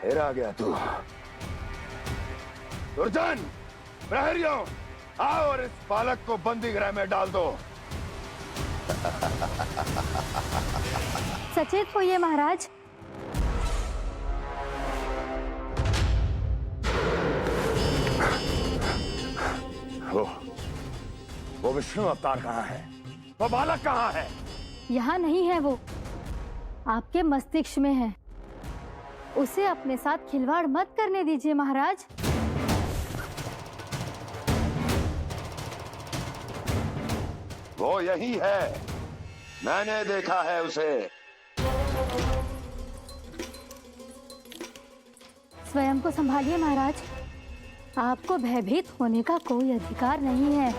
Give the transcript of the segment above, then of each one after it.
फिर आ गया तू। दुर्जन, प्रहरियों, आओ और इस बालक को बंदी गृह में डाल दो। सचेत होइए महाराज। वो विष्णु अवतार कहाँ है? वो बालक कहाँ है? यहाँ नहीं है वो, आपके मस्तिष्क में है। उसे अपने साथ खिलवाड़ मत करने दीजिए महाराज। वो यही है, मैंने देखा है उसे। स्वयं को संभालिए महाराज, आपको भयभीत होने का कोई अधिकार नहीं है।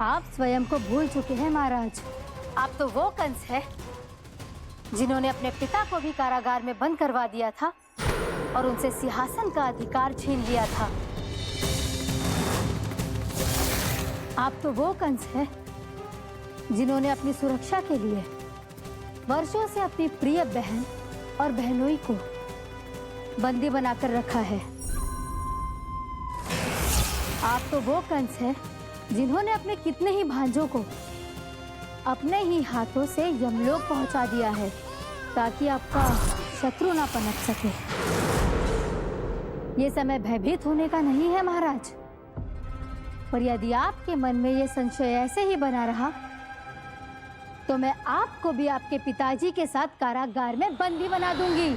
आप स्वयं को भूल चुके हैं महाराज। आप तो वो कंस है जिन्होंने अपने पिता को भी कारागार में बंद करवा दिया था और उनसे सिंहासन का अधिकार छीन लिया था। आप तो वो कंस है जिन्होंने अपनी सुरक्षा के लिए वर्षों से अपनी प्रिय बहन और बहनोई को बंदी बनाकर रखा है। आप तो वो कंस है जिन्होंने अपने कितने ही भांजों को अपने ही हाथों से यमलोक पहुंचा दिया है ताकि आपका शत्रु ना पनप सके। ये समय भयभीत होने का नहीं है महाराज, पर यदि आपके मन में ये संशय ऐसे ही बना रहा तो मैं आपको भी आपके पिताजी के साथ कारागार में बंदी बना दूंगी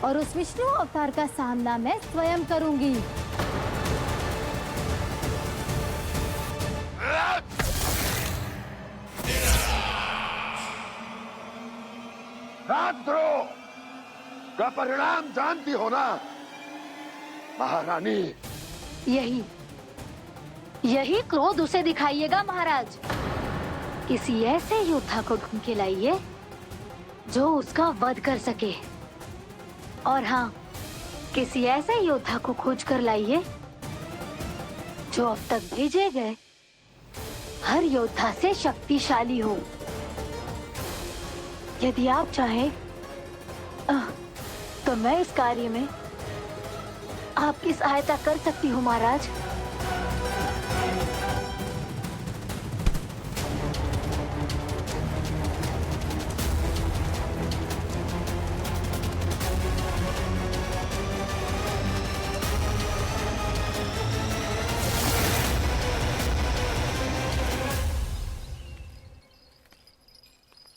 और उस विष्णु अवतार का सामना मैं स्वयं करूंगी। राजद्रोह का परिणाम जानती हो ना महारानी? यही क्रोध उसे दिखाइएगा महाराज। किसी ऐसे योद्धा को ढूंढ के लाइए जो उसका वध कर सके। और हाँ, किसी ऐसे योद्धा को खोज कर लाइए जो अब तक भेजे गए हर योद्धा से शक्तिशाली हो। यदि आप चाहें तो मैं इस कार्य में आपकी सहायता कर सकती हूँ महाराज।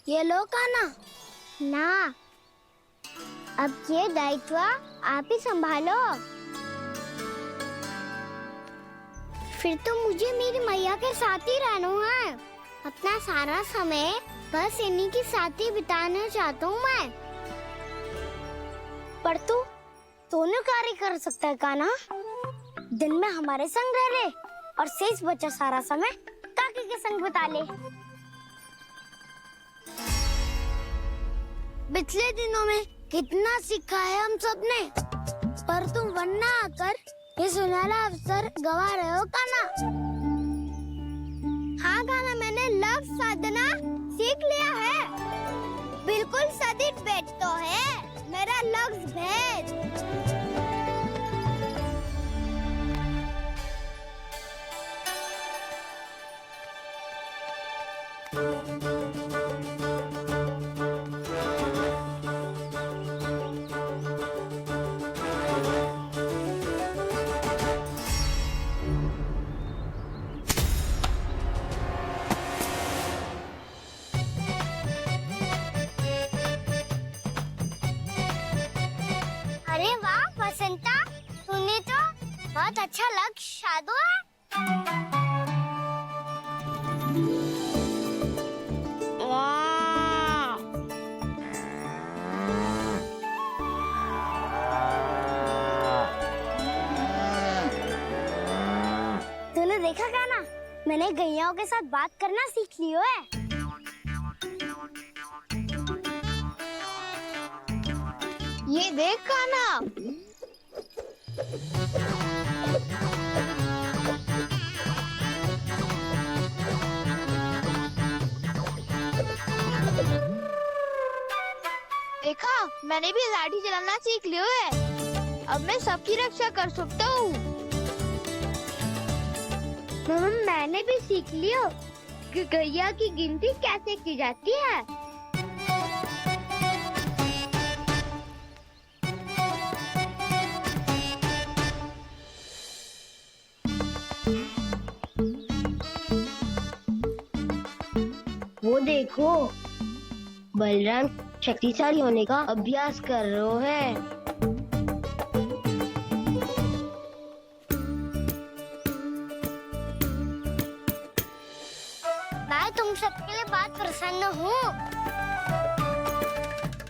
ये लो कान्हा। ना, अब ये दायित्व आप ही संभालो। फिर तो मुझे मेरी मैया के साथ ही रहना है। अपना सारा समय बस इन्हीं के साथ ही बिताना चाहता हूँ मैं। पर तू दोनों कार्य कर सकता है कान्हा। दिन में हमारे संग रह ले और शेष बचा सारा समय काकी के संग बिता ले। पिछले दिनों में कितना सीखा है हम सबने, पर तुम वरना आकर ये सुनहरा अवसर गवा रहे हो कान्हा। हाँ कान्हा, मैंने लक्ष्य साधना सीख लिया है। बिल्कुल सदित भेद तो है मेरा लक्ष्य भेद। अरे वाह बसंता, तूने तो बहुत अच्छा लक्ष्य साधा है। वाह, तूने देखा कान्हा, मैंने गैयाओं के साथ बात करना सीख लियो है। ये देख कान्हा। मैंने भी लाठी चलाना सीख लिया है। अब मैं सबकी रक्षा कर सकता हूँ। मैंने भी सीख लिया कि गैया की गिनती कैसे की जाती है। वो देखो, बलराम शक्तिशाली होने का अभ्यास कर रहे हैं। मैं तुम सबके लिए बहुत प्रसन्न हूँ।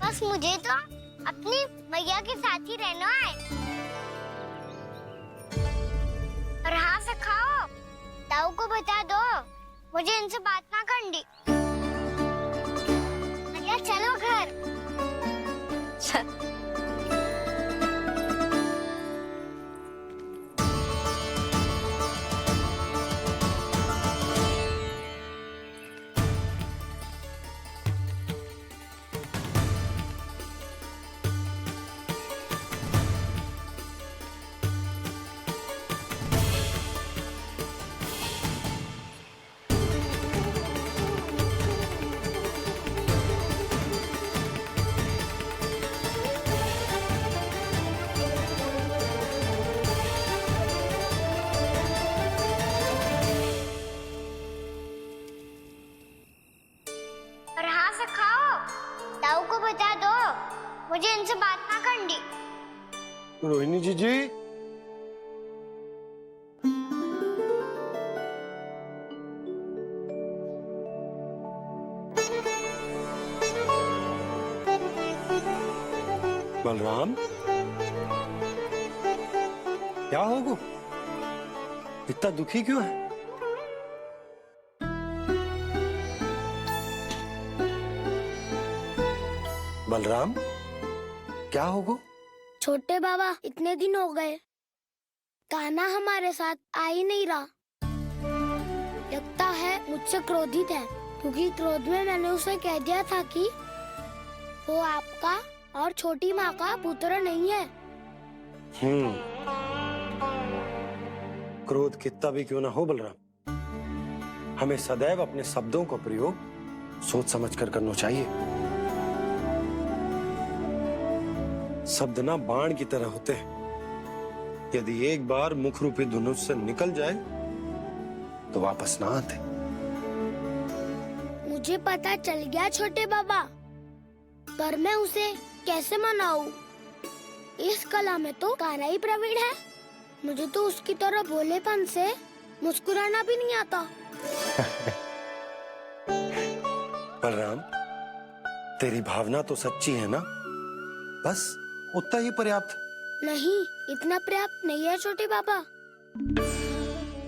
बस मुझे तो अपनी मैया के साथ ही रहना है। और हाँ से खाओ, ताऊ को बता दो मुझे इनसे बात ना करनी। मैया चलो घर। और हाँ से खाओ, ताऊ को बता दो मुझे इनसे बात ना करनी। रोहिणी जी बलराम, क्या होगा? इतना दुखी क्यों है? बलराम, क्या होगा? छोटे बाबा, इतने दिन हो गए, कान्हा हमारे साथ आ ही नहीं रहा। लगता है मुझसे क्रोधित है, क्योंकि क्रोध में मैंने उसे कह दिया था कि वो आपका और छोटी माँ का पुत्र नहीं है। क्रोध कितना भी क्यों ना हो बलराम, हमें सदैव अपने शब्दों का प्रयोग सोच समझ कर करना चाहिए। शब्द ना बाण की तरह होते हैं, यदि एक बार मुख रूपी धनुष से निकल जाए तो वापस ना आते। मुझे पता चल गया छोटे बाबा, पर मैं उसे कैसे मनाऊं? इस कला में तो कान्हा ही प्रवीण है। मुझे तो उसकी तरह भोलेपन से मुस्कुराना भी नहीं आता। बलराम, तेरी भावना तो सच्ची है ना? बस उतना ही पर्याप्त। नहीं, इतना पर्याप्त नहीं है छोटे बाबा।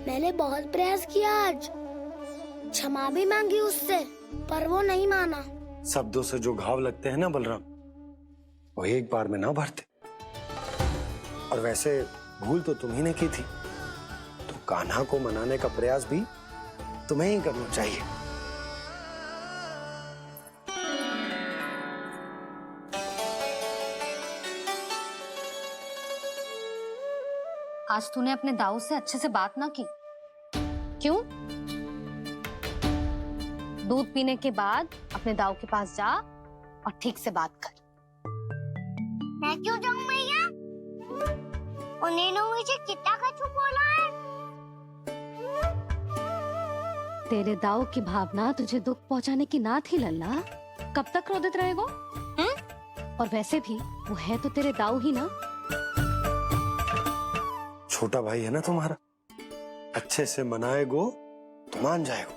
मैंने बहुत प्रयास किया आज, क्षमा भी मांगी उससे, पर वो नहीं माना। शब्दों से जो घाव लगते हैं ना बलराम, वो एक बार में ना भरते। और वैसे भूल तो तुम्ही ने की थी, तो कान्हा को मनाने का प्रयास भी तुम्हें ही करना चाहिए। आज तूने अपने दाऊ से अच्छे से बात ना की, क्यों? दूध पीने के बाद अपने दाऊ के पास जा और ठीक से बात कर। मैं क्यों जाऊं मैया? उन्होंने मुझे कितना कछु बोला है। तेरे दाऊ की भावना तुझे दुख पहुंचाने की ना थी लल्ला। कब तक क्रोधित रहेगो? और वैसे भी वो है तो तेरे दाऊ ही ना। छोटा भाई है ना तुम्हारा, अच्छे से मनाएगो तो मान जाएगो।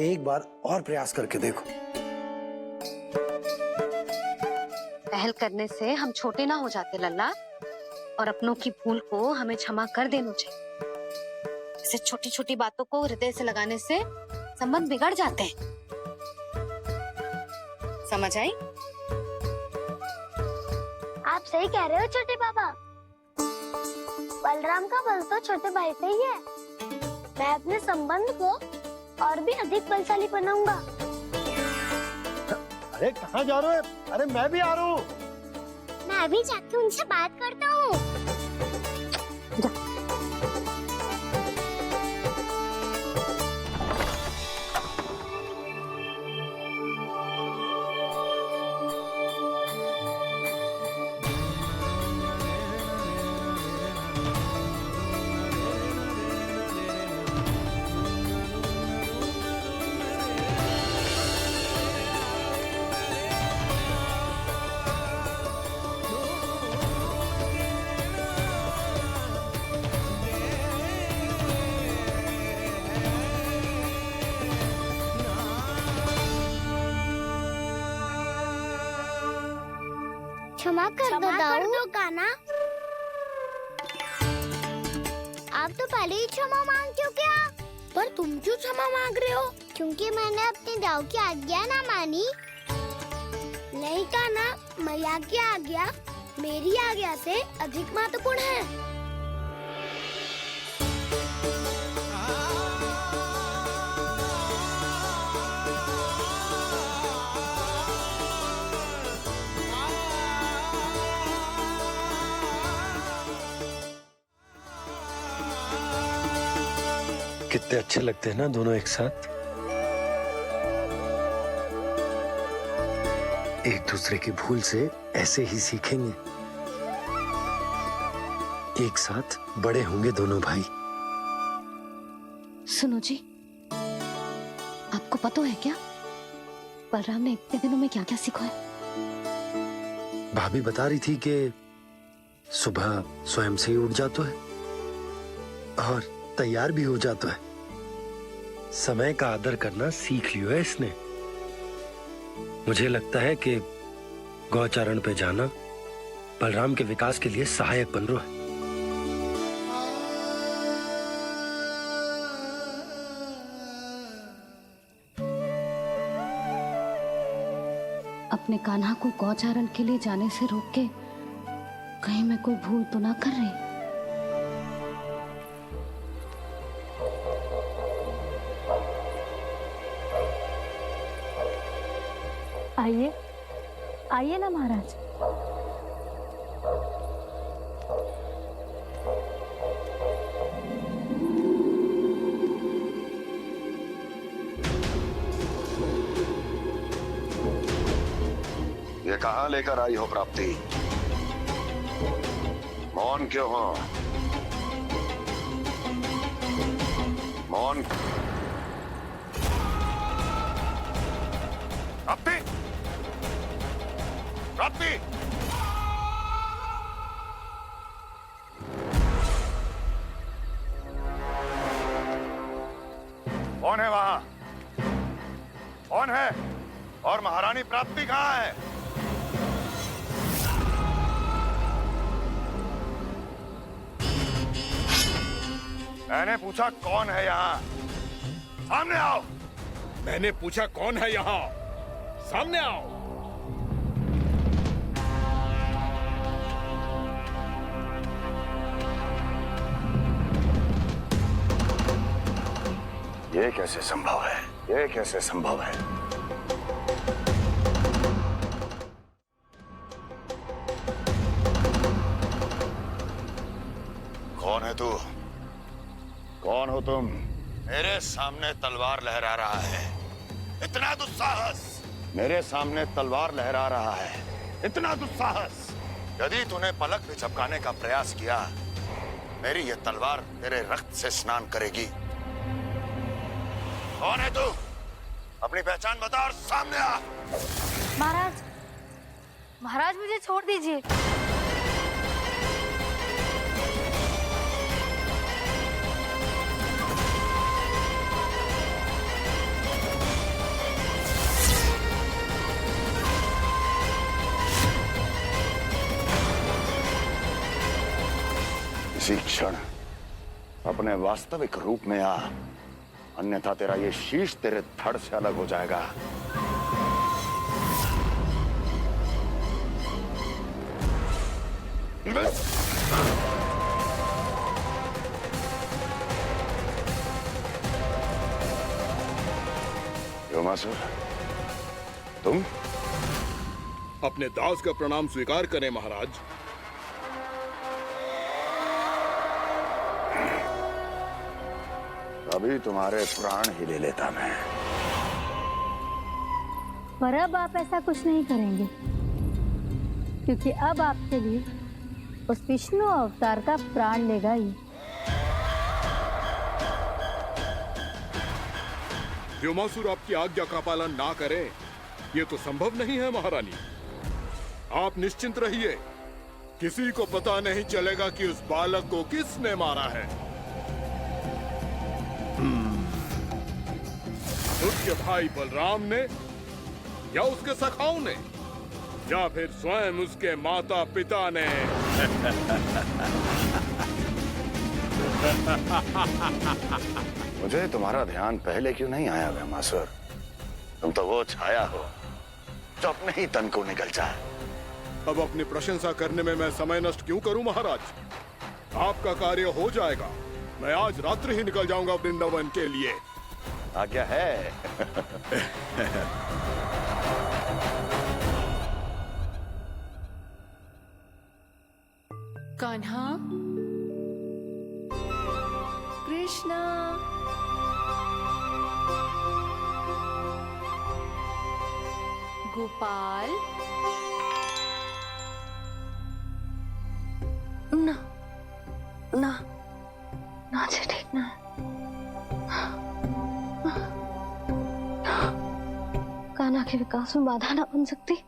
एक बार और प्रयास करके देखो। पहल करने से हम छोटे ना हो जाते लल्ला, और अपनों की भूल को हमें क्षमा कर देना चाहिए। ऐसे छोटी छोटी बातों को हृदय से लगाने से संबंध बिगड़ जाते हैं। समझ आई? आप सही कह रहे हो छोटे बाबा। बलराम का बल तो छोटे भाई से ही है। मैं अपने संबंध को और भी अधिक बलशाली बनाऊंगा। अरे कहाँ जा रहे हो? अरे मैं भी आ रहा हूँ। मैं अभी जाके उनसे बात करता हूँ। क्षमा कर दो कान्हा। आप तो पहले ही क्षमा मांगते हो क्या? पर तुम क्यों क्षमा मांग रहे हो? क्योंकि मैंने अपने दाऊ की आज्ञा ना मानी। नहीं कान्हा, मैया की आज्ञा मेरी आज्ञा से अधिक महत्वपूर्ण है। कितने अच्छे लगते हैं ना दोनों एक साथ। एक दूसरे की भूल से ऐसे ही सीखेंगे। एक साथ बड़े होंगे दोनों भाई। सुनो जी, आपको पता है क्या बलराम ने इतने दिनों में क्या क्या सीखा है? भाभी बता रही थी कि सुबह स्वयं से ही उठ जाता है और तैयार भी हो जाता है। समय का आदर करना सीख लियो है इसने। मुझे लगता है कि गौचारण पे जाना बलराम के विकास के लिए सहायक बन रहा है। अपने कान्हा को गौचारण के लिए जाने से रोक के कहीं मैं कोई भूल तो ना कर रही? आइए आइए ना महाराज। ये कहाँ लेकर आई हो प्राप्ति? मौन क्यों हो? मौन। प्राप्ति, प्राप्ति, कौन है वहां? कौन है? और महारानी प्राप्ति कहाँ है? मैंने पूछा कौन है यहाँ? सामने आओ। मैंने पूछा कौन है यहाँ? सामने आओ। ये कैसे संभव है? ये कैसे संभव है? कौन है तू? कौन हो तुम? मेरे सामने तलवार लहरा रहा है। इतना दुस्साहस! मेरे सामने तलवार लहरा रहा है। इतना दुस्साहस! यदि तूने पलक भी झपकाने का प्रयास किया, मेरी ये तलवार तेरे रक्त से स्नान करेगी। कौन है तू? अपनी पहचान बता और सामने आ। महाराज, महाराज मुझे छोड़ दीजिए। इसी क्षण अपने वास्तविक रूप में आ, अन्यथा तेरा ये शीश तेरे धड़ से अलग हो जाएगा। योमासुर, तुम अपने दास का प्रणाम स्वीकार करें महाराज। अभी तुम्हारे प्राण ही ले लेता मैं। पर अब आप ऐसा कुछ नहीं करेंगे, क्योंकि अब आपके लिए उस विष्णु अवतार का प्राण लेगा ही। व्योमासुर आपकी आज्ञा का पालन ना करे, ये तो संभव नहीं है महारानी। आप निश्चिंत रहिए, किसी को पता नहीं चलेगा कि उस बालक को किसने मारा है। उसके भाई बलराम ने, या उसके सखाओं ने, या फिर स्वयं उसके माता पिता ने। मुझे तुम्हारा ध्यान पहले क्यों नहीं आया व्योमासुर? तुम तो वो छाया हो जो अपने ही तन को निगल जाए। अब अपनी प्रशंसा करने में मैं समय नष्ट क्यों करूं महाराज? आपका कार्य हो जाएगा। मैं आज रात्रि ही निकल जाऊंगा वृंदावन के लिए। आज्ञा है। कान्हा, कृष्णा, गोपाल। ना ना ना जी, ठीक ना। कान्हा के विकास में बाधा ना बन सकती।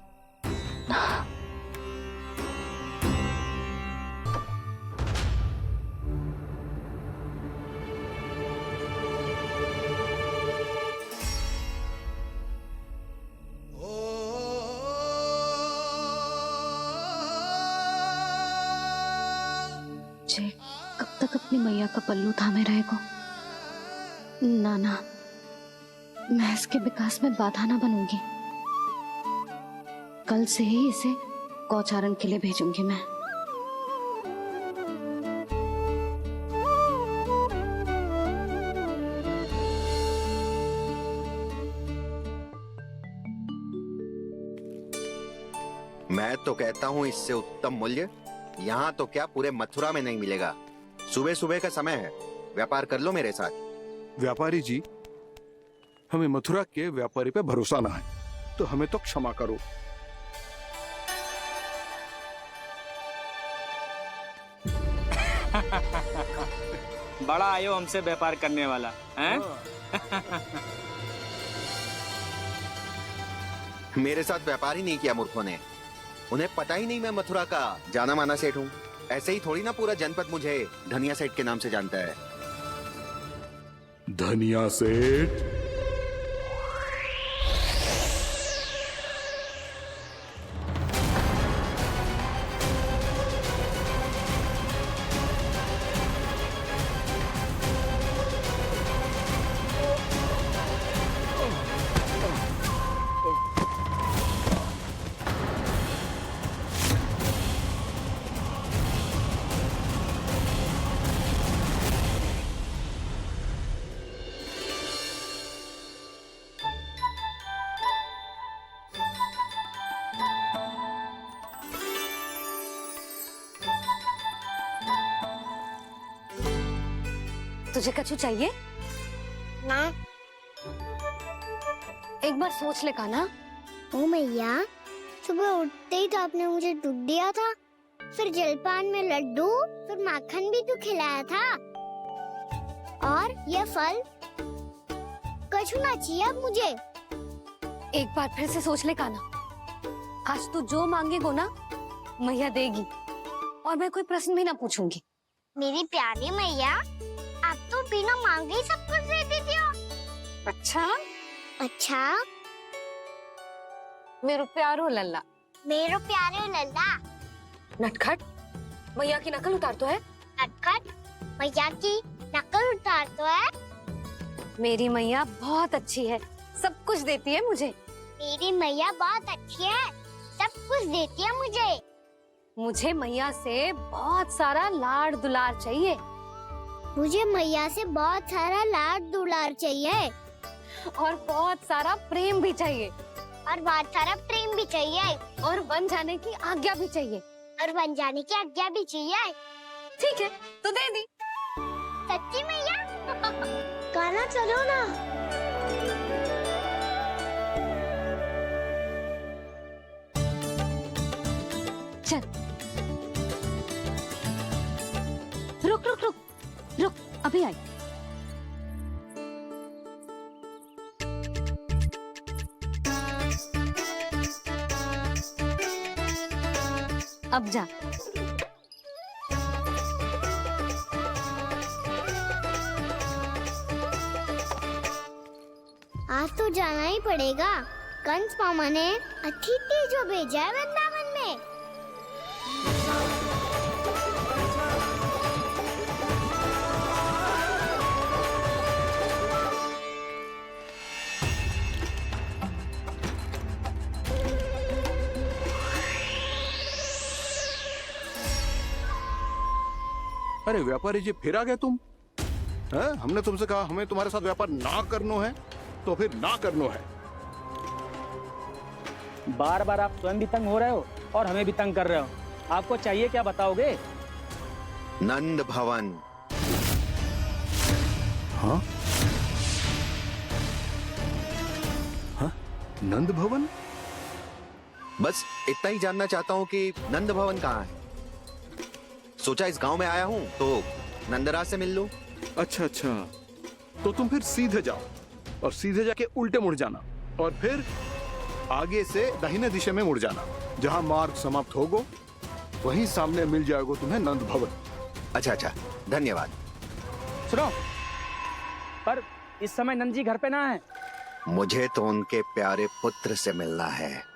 कब तक अपनी मैया का पल्लू थामे रहेगा? ना ना, मैं इसके विकास में बाधा ना बनूंगी। कल से ही इसे गौचारण के लिए भेजूंगी मैं। मैं तो कहता हूँ इससे उत्तम मूल्य यहाँ तो क्या पूरे मथुरा में नहीं मिलेगा। सुबह सुबह का समय है, व्यापार कर लो मेरे साथ। व्यापारी जी, हमें मथुरा के व्यापारी पे भरोसा ना है, तो हमें तो क्षमा करो। बड़ा आयो हमसे व्यापार करने वाला हैं? मेरे साथ व्यापार ही नहीं किया मूर्खों ने। उन्हें पता ही नहीं मैं मथुरा का जाना माना सेठ हूँ। ऐसे ही थोड़ी ना पूरा जनपद मुझे धनिया सेठ के नाम से जानता है। धनिया सेठ? तुझे कछु चाहिए? ना। एक बार सोच ले कान्हा। ओ मैया, सुबह उठते ही तो आपने मुझे दूध दिया था, फिर जलपान में लड्डू, फिर माखन भी तो खिलाया था, और ये फल। कछु ना चाहिए अब मुझे। एक बार फिर से सोच ले कान्हा। आज तू जो मांगेगो ना, मैया देगी, और मैं कोई प्रश्न भी ना पूछूंगी। मेरी प्यारी मैया, आप तो बिना मांगे ही सब कुछ दे देती हो। अच्छा अच्छा, मेरो प्यारो लल्ला। मेरो प्यारे लल्ला। नटखट, मैया की नकल उतार तो है। नटखट, मैया की नकल उतार तो है। मेरी मैया बहुत अच्छी है, सब कुछ देती है मुझे। मेरी मैया बहुत अच्छी है, सब कुछ देती है मुझे। मुझे मैया से बहुत सारा लाड़ दुलार चाहिए। मुझे मैया से बहुत सारा लाड दुलार चाहिए, और बहुत सारा प्रेम भी चाहिए। और बहुत सारा प्रेम भी चाहिए और बन जाने की आज्ञा भी चाहिए। और बन जाने की आज्ञा भी चाहिए। ठीक है, तो दे दी। सच्ची मैया? गाना चलो ना। चल, रुक रुक रुक रुक, अभी आई। अब जा। आज तो जाना ही पड़ेगा। कंस मामा ने अतिथि जो भेजा है वृंदावन में। अरे व्यापारी जी, फिर आ गए तुम? हैं? हमने तुमसे कहा हमें तुम्हारे साथ व्यापार ना करनो है, तो फिर ना करनो है। बार बार आप स्वयं भी तंग हो रहे हो और हमें भी तंग कर रहे हो। आपको चाहिए क्या बताओगे? नंद भवन। हाँ? हाँ? नंद भवन? बस इतना ही जानना चाहता हूँ कि नंद भवन कहाँ है। सोचा इस गांव में आया हूँ तो नंदराज से मिल लूं। अच्छा अच्छा, तो तुम फिर सीधे जाओ और सीधे जाके उल्टे मुड़ जाना और फिर आगे से दाहिने दिशा में मुड़ जाना। जहाँ मार्ग समाप्त होगो वहीं सामने मिल जाएगा तुम्हें नंद भवन। अच्छा अच्छा, धन्यवाद। सुनो, पर इस समय नंद जी घर पे ना है। मुझे तो उनके प्यारे पुत्र से मिलना है।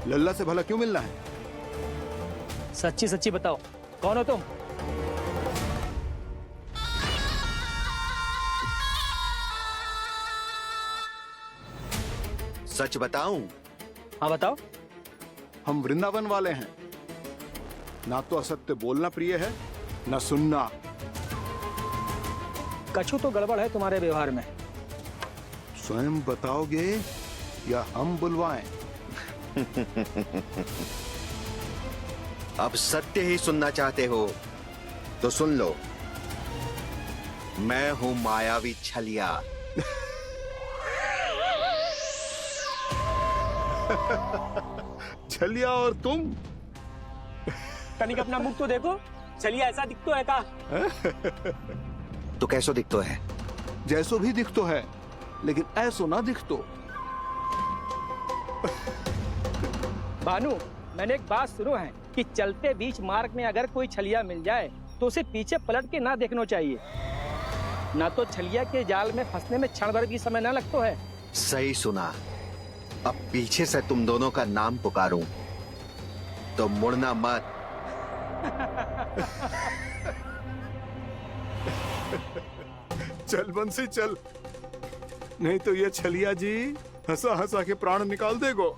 लल्ला से भला क्यों मिलना है? सच्ची सच्ची बताओ, कौन हो तुम? सच बताऊं? हाँ बताओ। हम वृंदावन वाले हैं। ना तो असत्य बोलना प्रिय है, ना सुनना। कछु तो गड़बड़ है तुम्हारे व्यवहार में। स्वयं बताओगे या हम बुलवाएं? अब सत्य ही सुनना चाहते हो तो सुन लो। मैं हूं मायावी छलिया। छलिया और तुम? तनिक अपना मुख तो देखो, चलिए ऐसा दिख तो है का? तो कैसो दिखतो है? जैसो भी दिख तो है, लेकिन ऐसो ना दिख तो। भानु, मैंने एक बात सुनो है कि चलते बीच मार्ग में अगर कोई छलिया मिल जाए तो उसे पीछे पलट के ना देखना चाहिए। ना तो छलिया के जाल में फंसने में क्षण भर भी समय ना लगता है। सही सुना। अब पीछे से तुम दोनों का नाम पुकारूं तो मुड़ना मत। चल बंसी चल, नहीं तो ये छलिया जी हंसा हंसा के प्राण निकाल देगो।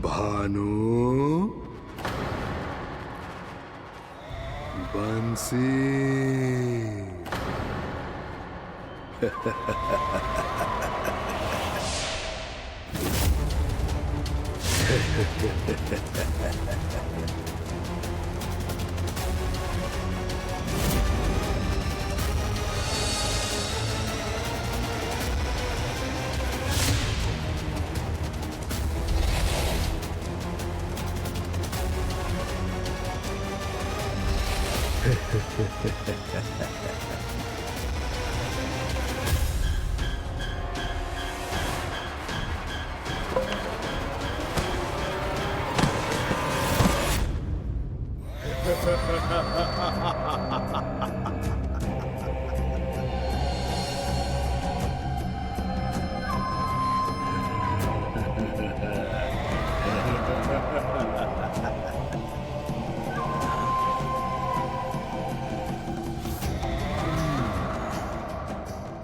भानु, बंसी।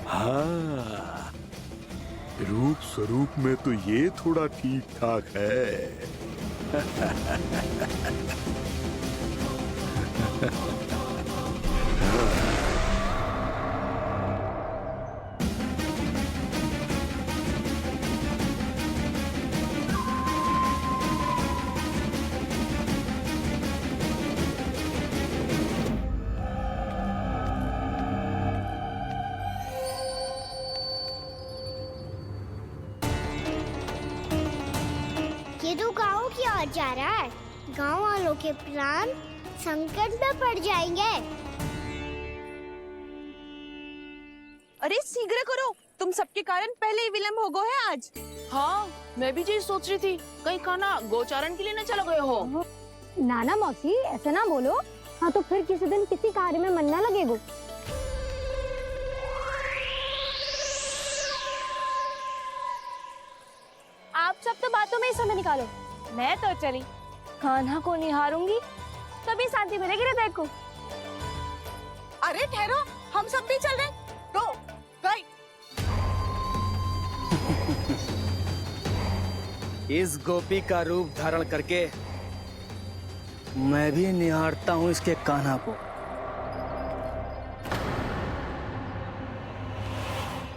हाँ, रूप स्वरूप में तो ये थोड़ा ठीक ठाक है। ये तो गाँव की ओर जा रहा है। गाँव वालों के प्राण संकट में पड़ जाएंगे। अरे शीघ्र करो, तुम सबके कारण पहले ही विलम्ब हो गए है आज। हाँ, मैं भी यही सोच रही थी, कहीं खाना गोचारण के लिए न चले गए हो। नाना मौसी ऐसा ना बोलो। हाँ तो फिर किसी दिन किसी कार्य में मन ना लगेगा। आप सब तो बातों में ही समय निकालो। मैं तो चली कान्हा को निहारूंगी, तभी शांति मिलेगी हृदय को। अरे ठहरो, हम सब भी चल रहे। तो गई। इस गोपी का रूप धारण करके मैं भी निहारता हूँ इसके कान्हा को।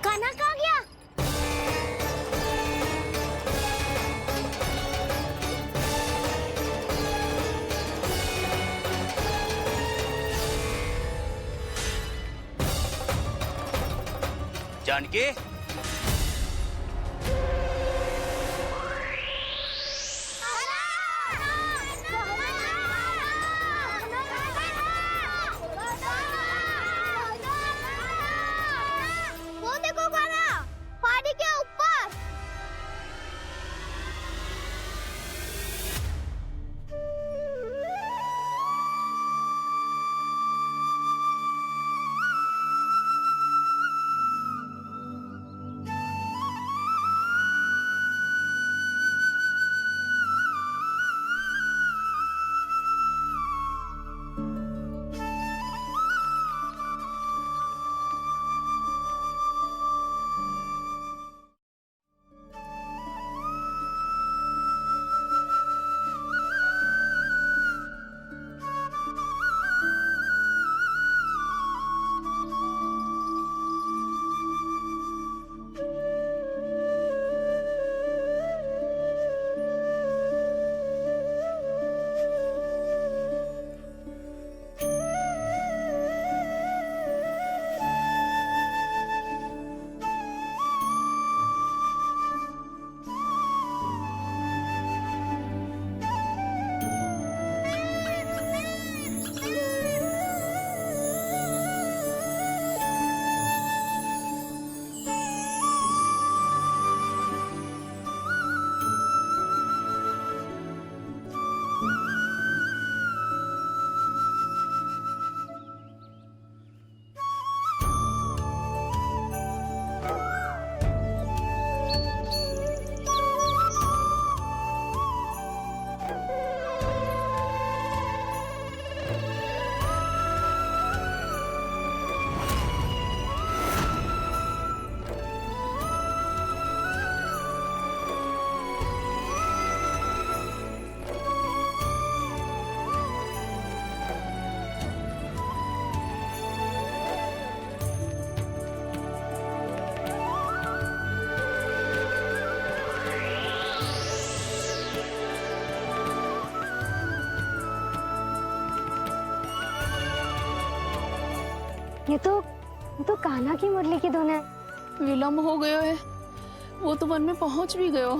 कान्हा कहाँ गया? जानकी, वो देखो कान्हा, पहाड़ी के ऊपर। ये तो कान्हा की मुरली की धुन है। विलम्ब हो गयो है, वो तो वन में पहुंच भी गयो।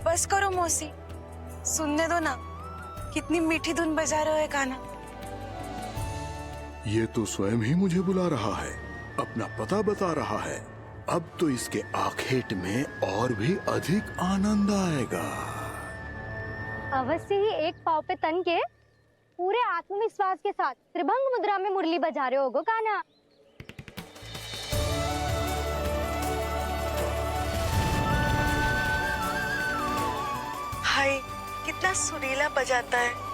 बस करो मौसी, सुनने दो ना, कितनी मीठी धुन बजा रहे हो कान्हा। ये तो स्वयं ही मुझे बुला रहा है, अपना पता बता रहा है। अब तो इसके आखेट में और भी अधिक आनंद आएगा। अवश्य ही एक पाव पे तन के पूरे आत्मविश्वास के साथ त्रिभंग मुद्रा में मुरली बजा रहे होगो कान्हा। हाय, कितना सुरीला बजाता है।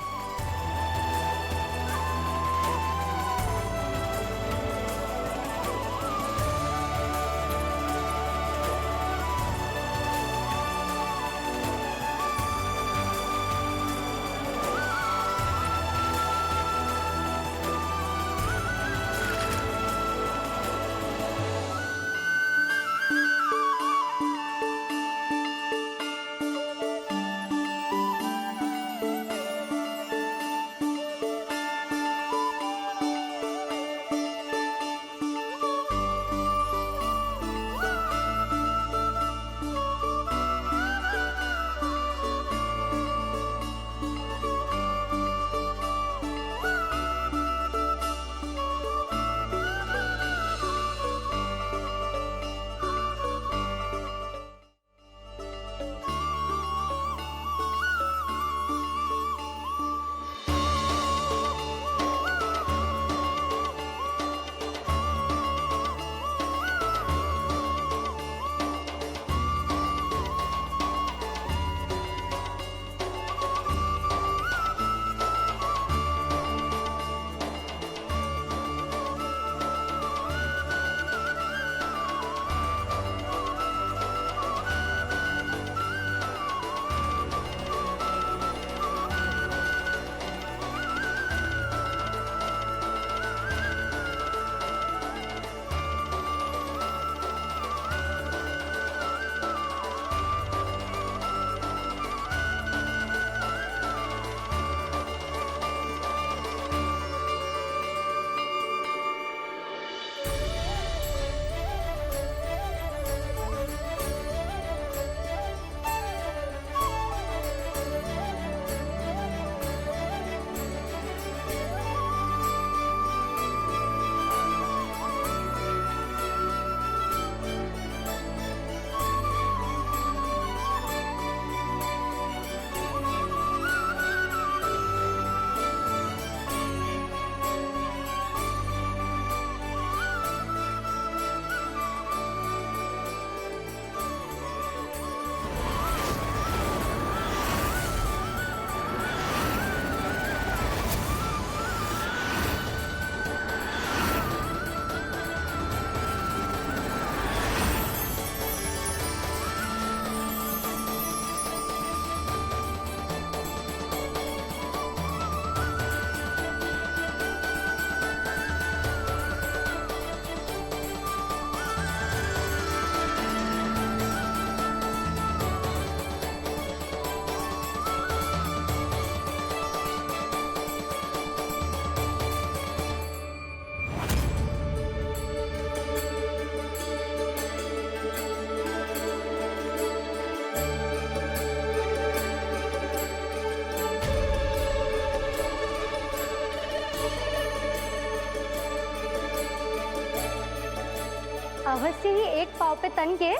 अवश्य ही एक पाव पे तन के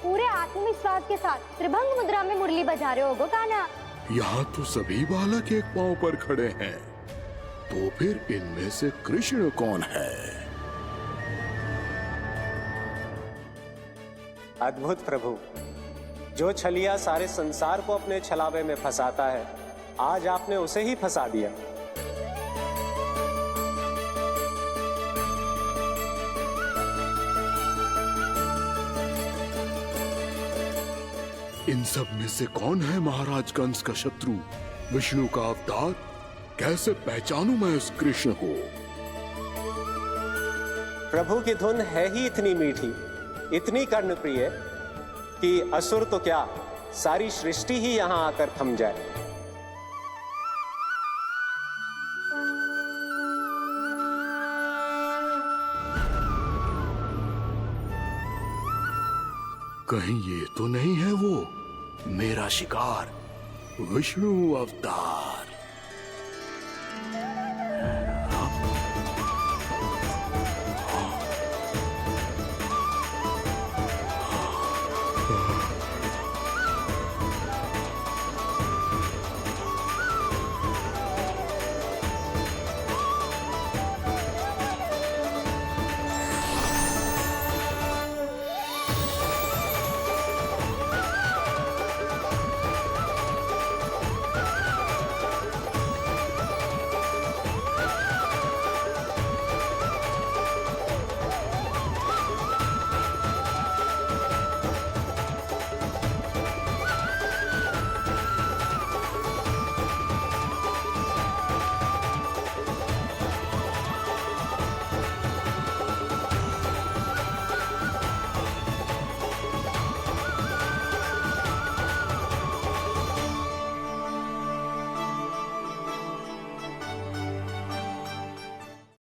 पूरे आत्मविश्वास के साथ त्रिभंग मुद्रा में मुरली बजा रहे होगो कान्हा। यहाँ तो सभी बालक एक पांव पर खड़े हैं, तो फिर इनमें से कृष्ण कौन है? अद्भुत प्रभु, जो छलिया सारे संसार को अपने छलावे में फंसाता है, आज आपने उसे ही फंसा दिया। इन सब में से कौन है महाराज कंस का शत्रु, विष्णु का अवतार? कैसे पहचानूं मैं उस कृष्ण को? प्रभु की धुन है ही इतनी मीठी, इतनी कर्णप्रिय कि असुर तो क्या, सारी सृष्टि ही यहां आकर थम जाए। कहीं ये तो नहीं है वो मेरा शिकार, विष्णु अवतार?